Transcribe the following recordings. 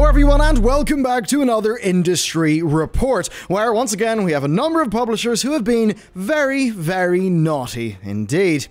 Hello everyone and welcome back to another industry report, where once again we have a number of publishers who have been very, very naughty indeed.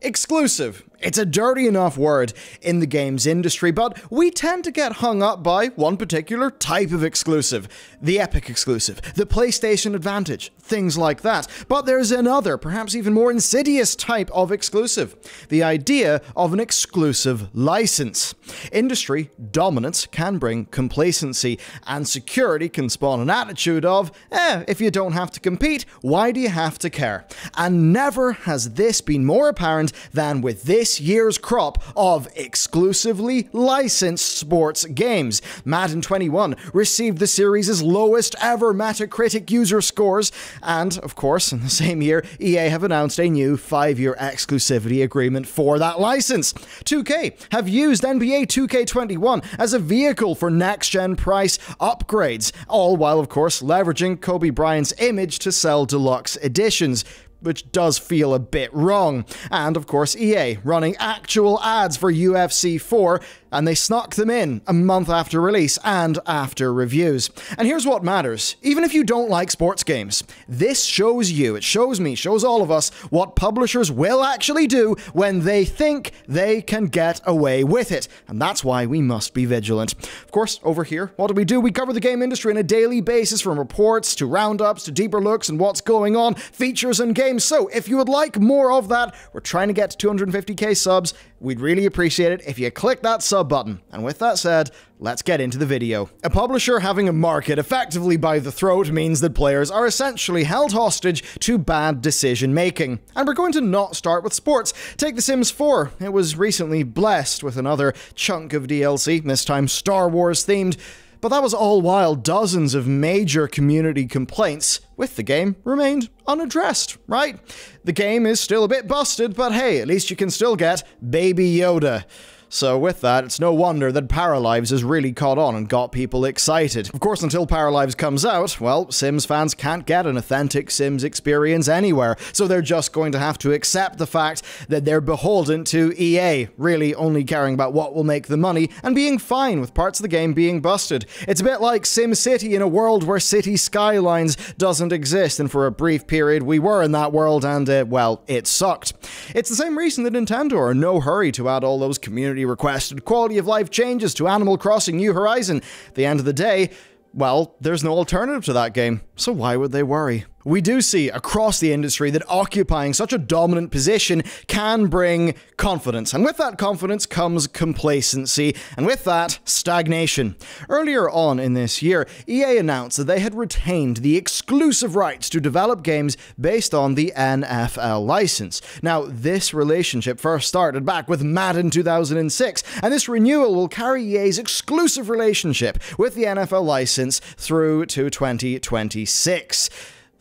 Exclusive. It's a dirty enough word in the games industry, but we tend to get hung up by one particular type of exclusive. The Epic exclusive, the PlayStation Advantage, things like that. But there's another, perhaps even more insidious type of exclusive. The idea of an exclusive license. Industry dominance can bring complacency, and security can spawn an attitude of, if you don't have to compete, why do you have to care? And never has this been more apparent than with this year's crop of exclusively licensed sports games. Madden 21 received the series' lowest ever Metacritic user scores, and of course, in the same year, EA have announced a new 5-year exclusivity agreement for that license. 2K have used NBA 2K21 as a vehicle for next-gen price upgrades, all while, of course, leveraging Kobe Bryant's image to sell deluxe editions, which does feel a bit wrong. And of course EA running actual ads for UFC 4, and they snuck them in a month after release and after reviews. And here's what matters. Even if you don't like sports games, this shows you, it shows me, shows all of us what publishers will actually do when they think they can get away with it. And that's why we must be vigilant. Of course, over here, what do? We cover the game industry on a daily basis, from reports to roundups to deeper looks and what's going on, features and games. So if you would like more of that, we're trying to get to 250k subs. We'd really appreciate it if you click that sub button. And with that said, let's get into the video. A publisher having a market effectively by the throat means that players are essentially held hostage to bad decision making. And we're going to not start with sports. Take The Sims 4. It was recently blessed with another chunk of DLC, this time Star Wars themed. But that was all while dozens of major community complaints with the game remained unaddressed, right? The game is still a bit busted, but hey, at least you can still get Baby Yoda. So with that, it's no wonder that Paralives has really caught on and got people excited. Of course, until Paralives comes out, well, Sims fans can't get an authentic Sims experience anywhere, so they're just going to have to accept the fact that they're beholden to EA, really only caring about what will make the money and being fine with parts of the game being busted. It's a bit like SimCity in a world where city skylines doesn't exist, and for a brief period we were in that world and, well, it sucked. It's the same reason that Nintendo are in no hurry to add all those community requested quality of life changes to Animal Crossing New Horizon. At the end of the day, well, there's no alternative to that game, so why would they worry? We do see across the industry that occupying such a dominant position can bring confidence, and with that confidence comes complacency, and with that, stagnation. Earlier on in this year, EA announced that they had retained the exclusive rights to develop games based on the NFL license. Now, this relationship first started back with Madden 2006, and this renewal will carry EA's exclusive relationship with the NFL license through to 2026.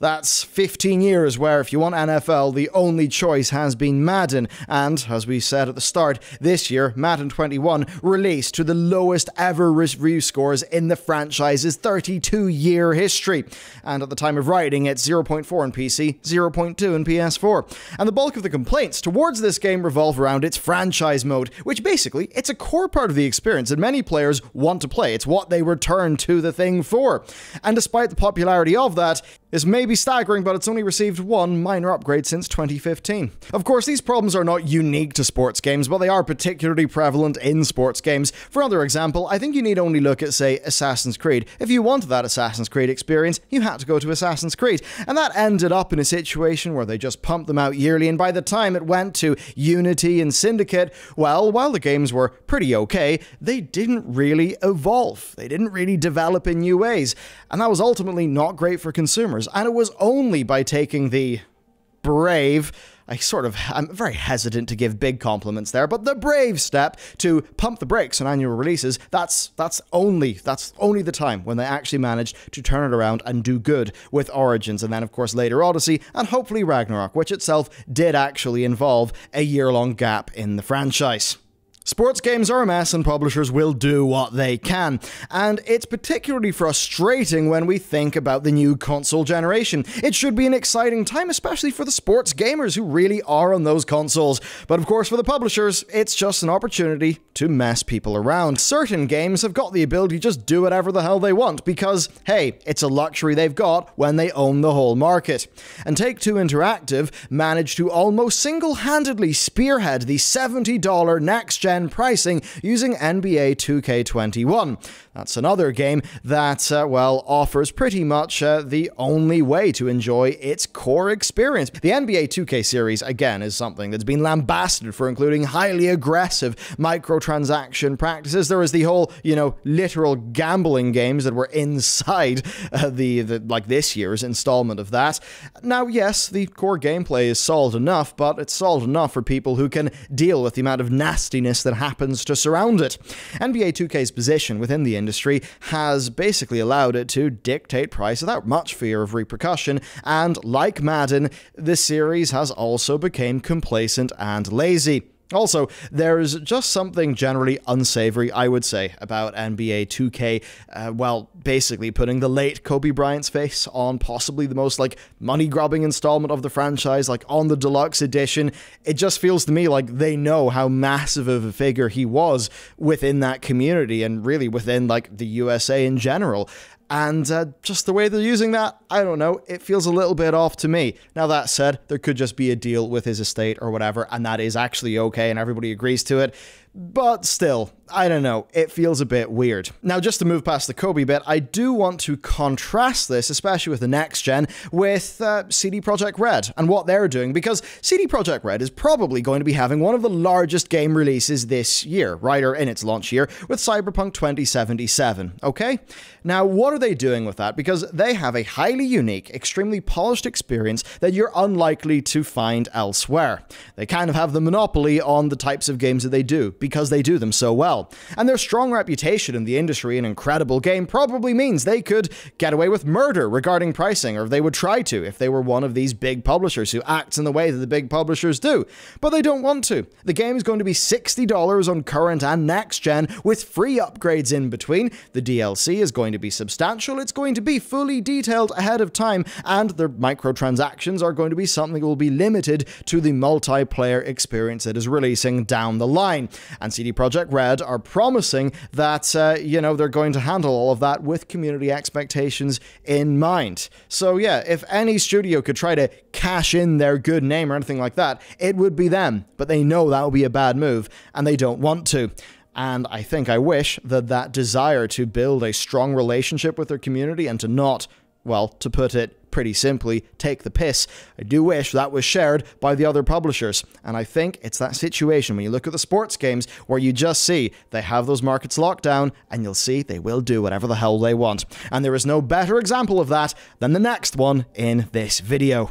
That's 15 years where, if you want NFL, the only choice has been Madden, and, as we said at the start, this year, Madden 21 released to the lowest ever review scores in the franchise's 32-year history. And at the time of writing, it's 0.4 on PC, 0.2 on PS4. And the bulk of the complaints towards this game revolve around its franchise mode, which basically, it's a core part of the experience that many players want to play. It's what they return to the thing for. And despite the popularity of that, this may be staggering, but it's only received one minor upgrade since 2015. Of course, these problems are not unique to sports games, but they are particularly prevalent in sports games. For another example, I think you need only look at, say, Assassin's Creed. If you wanted that Assassin's Creed experience, you had to go to Assassin's Creed. And that ended up in a situation where they just pumped them out yearly, and by the time it went to Unity and Syndicate, well, while the games were pretty okay, they didn't really evolve. They didn't really develop in new ways. And that was ultimately not great for consumers. And it was only by taking the brave, I'm very hesitant to give big compliments there, but the brave step to pump the brakes on annual releases, that's only the time when they actually managed to turn it around and do good with Origins, and then of course later Odyssey, and hopefully Ragnarok, which itself did actually involve a year-long gap in the franchise. Sports games are a mess and publishers will do what they can. And it's particularly frustrating when we think about the new console generation. It should be an exciting time, especially for the sports gamers who really are on those consoles. But of course, for the publishers, it's just an opportunity to mess people around. Certain games have got the ability to just do whatever the hell they want because, hey, it's a luxury they've got when they own the whole market. And Take-Two Interactive managed to almost single-handedly spearhead the $70 next-gen pricing using NBA 2K21. That's another game that, offers pretty much the only way to enjoy its core experience. The NBA 2K series, again, is something that's been lambasted for including highly aggressive microtransaction practices. There was the whole, literal gambling games that were inside this year's installment of that. Now, yes, the core gameplay is solid enough, but it's solid enough for people who can deal with the amount of nastiness that happens to surround it. NBA 2K's position within the industry has basically allowed it to dictate price without much fear of repercussion, and like Madden, the series has also become complacent and lazy. Also, there's just something generally unsavory, I would say, about NBA 2K, basically putting the late Kobe Bryant's face on possibly the most, money-grubbing installment of the franchise, on the deluxe edition. It just feels to me like they know how massive of a figure he was within that community and really within, the USA in general. And just the way they're using that, I don't know, it feels a little bit off to me. Now that said, there could just be a deal with his estate or whatever, and that is actually okay and everybody agrees to it. But still, I don't know, it feels a bit weird. Now, just to move past the Kobe bit, I do want to contrast this, especially with the next gen, with CD Projekt Red and what they're doing, because CD Projekt Red is probably going to be having one of the largest game releases this year, right, or in its launch year, with Cyberpunk 2077, okay? Now, what are they doing with that? Because they have a highly unique, extremely polished experience that you're unlikely to find elsewhere. They kind of have the monopoly on the types of games that they do, because they do them so well. And their strong reputation in the industry and incredible game probably means they could get away with murder regarding pricing, or they would try to if they were one of these big publishers who acts in the way that the big publishers do. But they don't want to. The game is going to be $60 on current and next gen with free upgrades in between. The DLC is going to be substantial, it's going to be fully detailed ahead of time, and their microtransactions are going to be something that will be limited to the multiplayer experience that is releasing down the line. And CD Projekt Red are promising that, they're going to handle all of that with community expectations in mind. So yeah, if any studio could try to cash in their good name or anything like that, it would be them. But they know that would be a bad move, and they don't want to. And I wish that desire to build a strong relationship with their community and to not, to put it pretty simply, take the piss, I do wish that was shared by the other publishers. And I think it's that situation when you look at the sports games where you just see they have those markets locked down and you'll see they will do whatever the hell they want. And there is no better example of that than the next one in this video.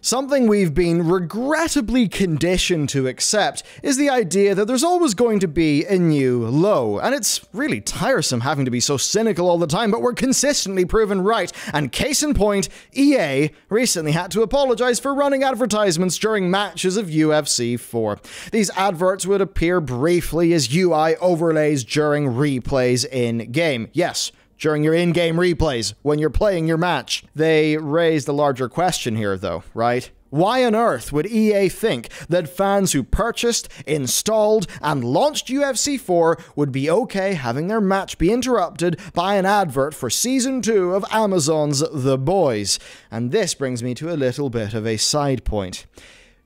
Something we've been regrettably conditioned to accept is the idea that there's always going to be a new low, and it's really tiresome having to be so cynical all the time, but we're consistently proven right, and case in point, EA recently had to apologize for running advertisements during matches of UFC 4. These adverts would appear briefly as UI overlays during replays in-game. Yes, during your in-game replays, when you're playing your match. They raised a larger question here, though, right? Why on earth would EA think that fans who purchased, installed, and launched UFC 4 would be okay having their match be interrupted by an advert for Season 2 of Amazon's The Boys? And this brings me to a little bit of a side point.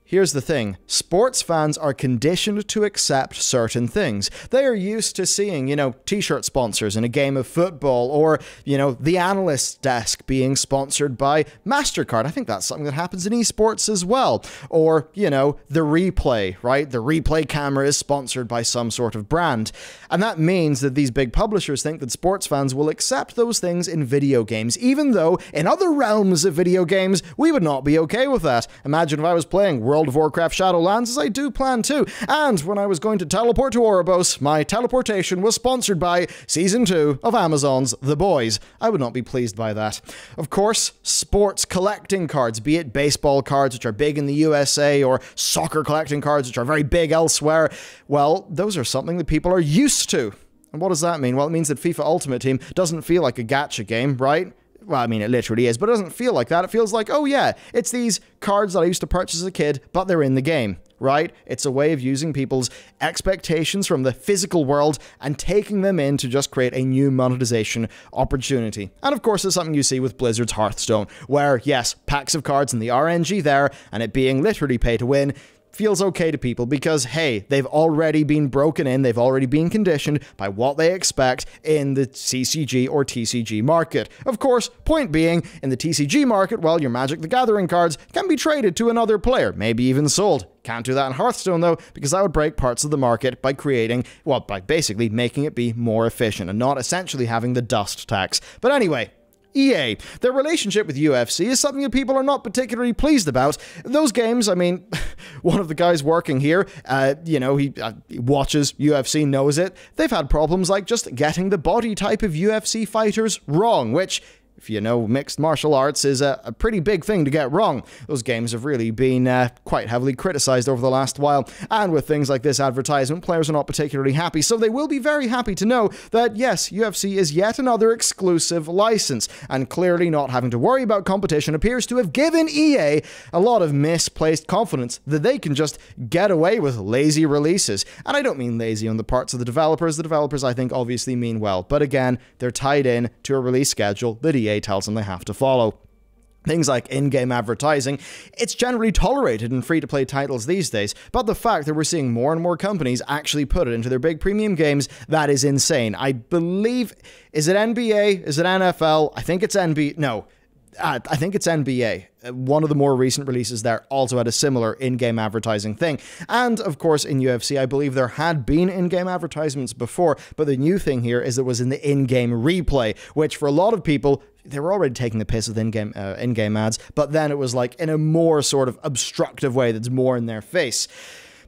Here's the thing, sports fans are conditioned to accept certain things. They are used to seeing, t-shirt sponsors in a game of football, or, the analyst's desk being sponsored by MasterCard. I think that's something that happens in esports as well. Or, the replay, right? The replay camera is sponsored by some sort of brand. And that means that these big publishers think that sports fans will accept those things in video games, even though in other realms of video games, we would not be okay with that. Imagine if I was playing World World of Warcraft Shadowlands, as I do plan to. And when I was going to teleport to Oribos, my teleportation was sponsored by Season 2 of Amazon's The Boys. I would not be pleased by that. Of course, sports collecting cards, be it baseball cards, which are big in the USA, or soccer collecting cards, which are very big elsewhere, well, those are something that people are used to. And what does that mean? Well, it means that FIFA Ultimate Team doesn't feel like a gacha game, right? Well, I mean, it literally is, but it doesn't feel like that. It feels like, oh yeah, it's these cards that I used to purchase as a kid, but they're in the game, right? It's a way of using people's expectations from the physical world and taking them in to just create a new monetization opportunity. And of course, it's something you see with Blizzard's Hearthstone, where, yes, packs of cards and the RNG there, and it being literally pay to win, feels okay to people because, hey, they've already been broken in, they've already been conditioned by what they expect in the CCG or TCG market. Of course, point being, in the TCG market, well, your Magic the Gathering cards can be traded to another player, maybe even sold. Can't do that in Hearthstone, though, because that would break parts of the market by creating, well, by basically making it be more efficient and not essentially having the dust tax. But anyway, EA. Their relationship with UFC is something that people are not particularly pleased about. Those games, I mean, one of the guys working here, he watches UFC, knows it. They've had problems like just getting the body type of UFC fighters wrong, which, if you know mixed martial arts, is a pretty big thing to get wrong. Those games have really been quite heavily criticized over the last while, and with things like this advertisement, players are not particularly happy, so they will be very happy to know that, yes, UFC is yet another exclusive license, and clearly not having to worry about competition appears to have given EA a lot of misplaced confidence that they can just get away with lazy releases. And I don't mean lazy on the parts of the developers. The developers, I think, obviously mean well, but again, they're tied in to a release schedule that EA tells them they have to follow. Things like in-game advertising, it's generally tolerated in free-to-play titles these days, but the fact that we're seeing more and more companies actually put it into their big premium games, that is insane. I believe, is it NBA? Is it NFL? I think it's NBA. No. I think it's NBA. One of the more recent releases there also had a similar in-game advertising thing. And, of course, in UFC, I believe there had been in-game advertisements before, but the new thing here is it was in the in-game replay, which for a lot of people, they were already taking the piss with in-game ads, but then it was like in a more sort of obstructive way that's more in their face.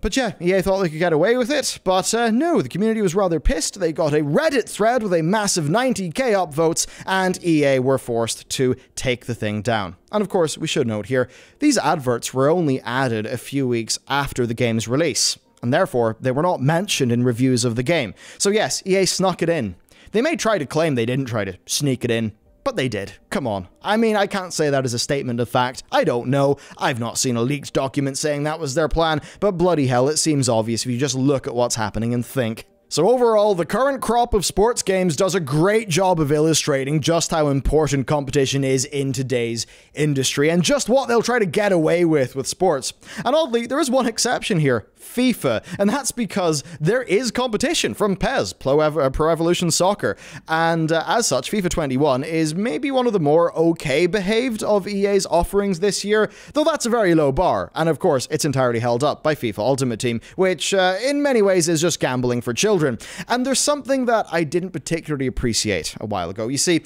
But yeah, EA thought they could get away with it, but no, the community was rather pissed. They got a Reddit thread with a massive 90k upvotes, and EA were forced to take the thing down. And of course, we should note here, these adverts were only added a few weeks after the game's release, and therefore, they were not mentioned in reviews of the game. So yes, EA snuck it in. They may try to claim they didn't try to sneak it in, but they did. Come on. I mean, I can't say that as a statement of fact. I don't know. I've not seen a leaked document saying that was their plan, but bloody hell, it seems obvious if you just look at what's happening and think. So overall, the current crop of sports games does a great job of illustrating just how important competition is in today's industry and just what they'll try to get away with sports. And oddly, there is one exception here. FIFA, and that's because there is competition from PES, Pro Evolution Soccer, and as such, FIFA 21 is maybe one of the more okay behaved of EA's offerings this year, though that's a very low bar, and of course, it's entirely held up by FIFA Ultimate Team, which in many ways is just gambling for children. And there's something that I didn't particularly appreciate a while ago. You see,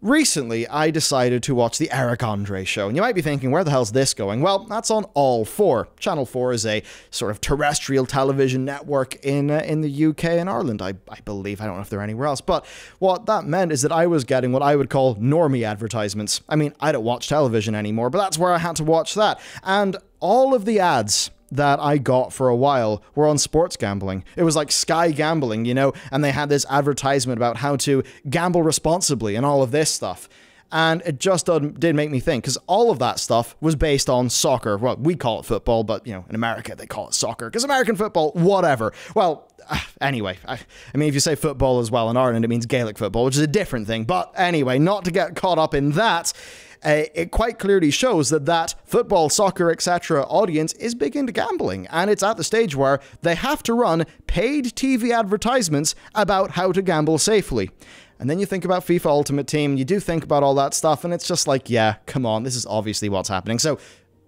recently, I decided to watch the Eric Andre show, and you might be thinking, where the hell's this going? Well, that's on All 4. Channel 4 is a sort of terrestrial television network in the UK and Ireland, I believe. I don't know if they're anywhere else, but what that meant is that I was getting what I would call normie advertisements. I mean, I don't watch television anymore, but that's where I had to watch that. And all of the ads that I got for a while were on sports gambling. It was like Sky Gambling, you know, and they had this advertisement about how to gamble responsibly and all of this stuff. And it just did make me think, because all of that stuff was based on soccer. Well, we call it football, but, you know, in America, they call it soccer, because American football, whatever. Well, anyway, I mean, if you say football as well in Ireland, it means Gaelic football, which is a different thing. But anyway, not to get caught up in that, it quite clearly shows that football, soccer, etc. audience is big into gambling, and it's at the stage where they have to run paid TV advertisements about how to gamble safely. And then you think about FIFA Ultimate Team, you do think about all that stuff, and it's just like, yeah, come on, this is obviously what's happening. So,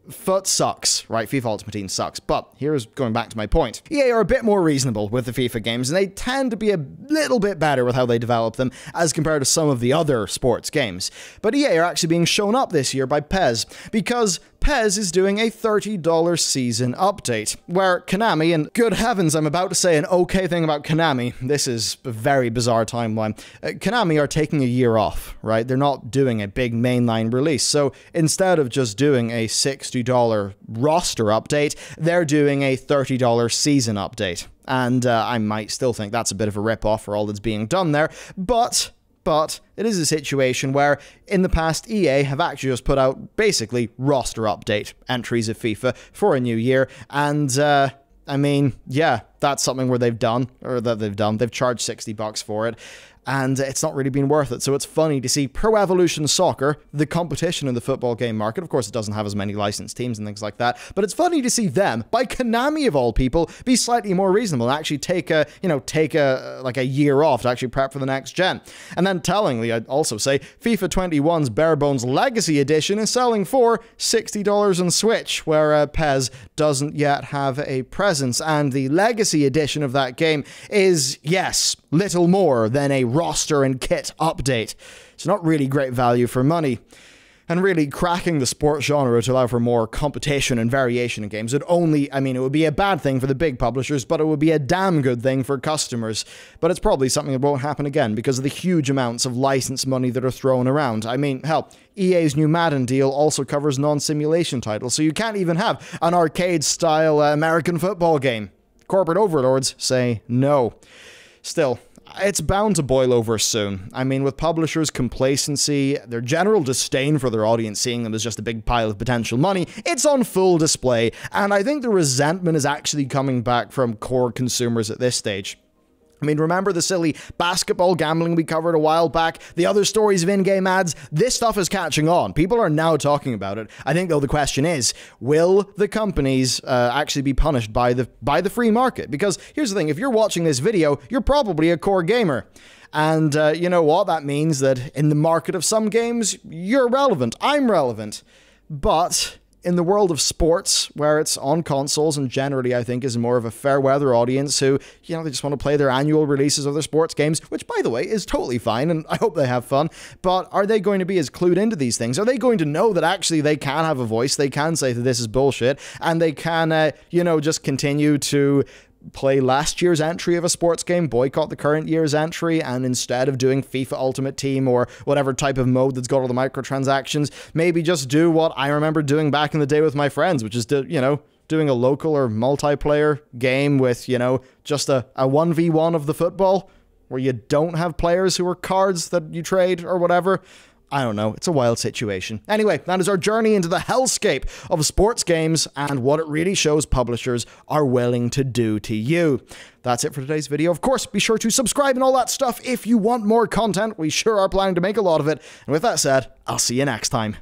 FUT sucks, right? FIFA Ultimate Team sucks. But here's going back to my point. EA are a bit more reasonable with the FIFA games, and they tend to be a little bit better with how they develop them as compared to some of the other sports games. But EA are actually being shown up this year by PES, because PES is doing a $30 season update, where Konami, and good heavens, I'm about to say an okay thing about Konami, this is a very bizarre timeline, Konami are taking a year off, right? They're not doing a big mainline release, so instead of just doing a $60 roster update, they're doing a $30 season update. And I might still think that's a bit of a rip-off for all that's being done there, but it is a situation where, in the past, EA have actually just put out, basically, roster update entries of FIFA for a new year, and, I mean, yeah, that's something where they've charged $60 for it, and it's not really been worth it. So it's funny to see Pro Evolution Soccer, the competition in the football game market. Of course, it doesn't have as many licensed teams and things like that, but it's funny to see them, by Konami of all people, be slightly more reasonable and actually take a year off to actually prep for the next gen. And then tellingly, I'd also say FIFA 21's Bare Bones Legacy Edition is selling for $60 on Switch, where PES doesn't yet have a presence, and the Legacy Edition of that game is, yes, little more than a roster and kit update. It's not really great value for money. And really, cracking the sports genre to allow for more competition and variation in games would only, it would be a bad thing for the big publishers, but it would be a damn good thing for customers. But it's probably something that won't happen again because of the huge amounts of license money that are thrown around. I mean, hell, EA's new Madden deal also covers non-simulation titles, so you can't even have an arcade-style American football game. Corporate overlords say no. Still, it's bound to boil over soon. I mean, with publishers' complacency, their general disdain for their audience seeing them as just a big pile of potential money, it's on full display, and I think the resentment is actually coming back from core consumers at this stage. I mean, remember the silly basketball gambling we covered a while back? The other stories of in-game ads? This stuff is catching on. People are now talking about it. I think, though, the question is, will the companies actually be punished by the free market? Because here's the thing, if you're watching this video, you're probably a core gamer. And you know what? That means that in the market of some games, you're relevant. I'm relevant. But in the world of sports, where it's on consoles and generally, I think, is more of a fair weather audience who, they just want to play their annual releases of their sports games, which, by the way, is totally fine, and I hope they have fun. But are they going to be as clued into these things? Are they going to know that actually they can have a voice, they can say that this is bullshit, and they can, just continue to play last year's entry of a sports game, boycott the current year's entry, and instead of doing FIFA Ultimate Team or whatever type of mode that's got all the microtransactions, maybe just do what I remember doing back in the day with my friends, which is, doing a local or multiplayer game with, just a 1v1 of the football, where you don't have players who are cards that you trade or whatever. I don't know. It's a wild situation. Anyway, that is our journey into the hellscape of sports games and what it really shows publishers are willing to do to you. That's it for today's video. Of course, be sure to subscribe and all that stuff if you want more content. We sure are planning to make a lot of it. And with that said, I'll see you next time.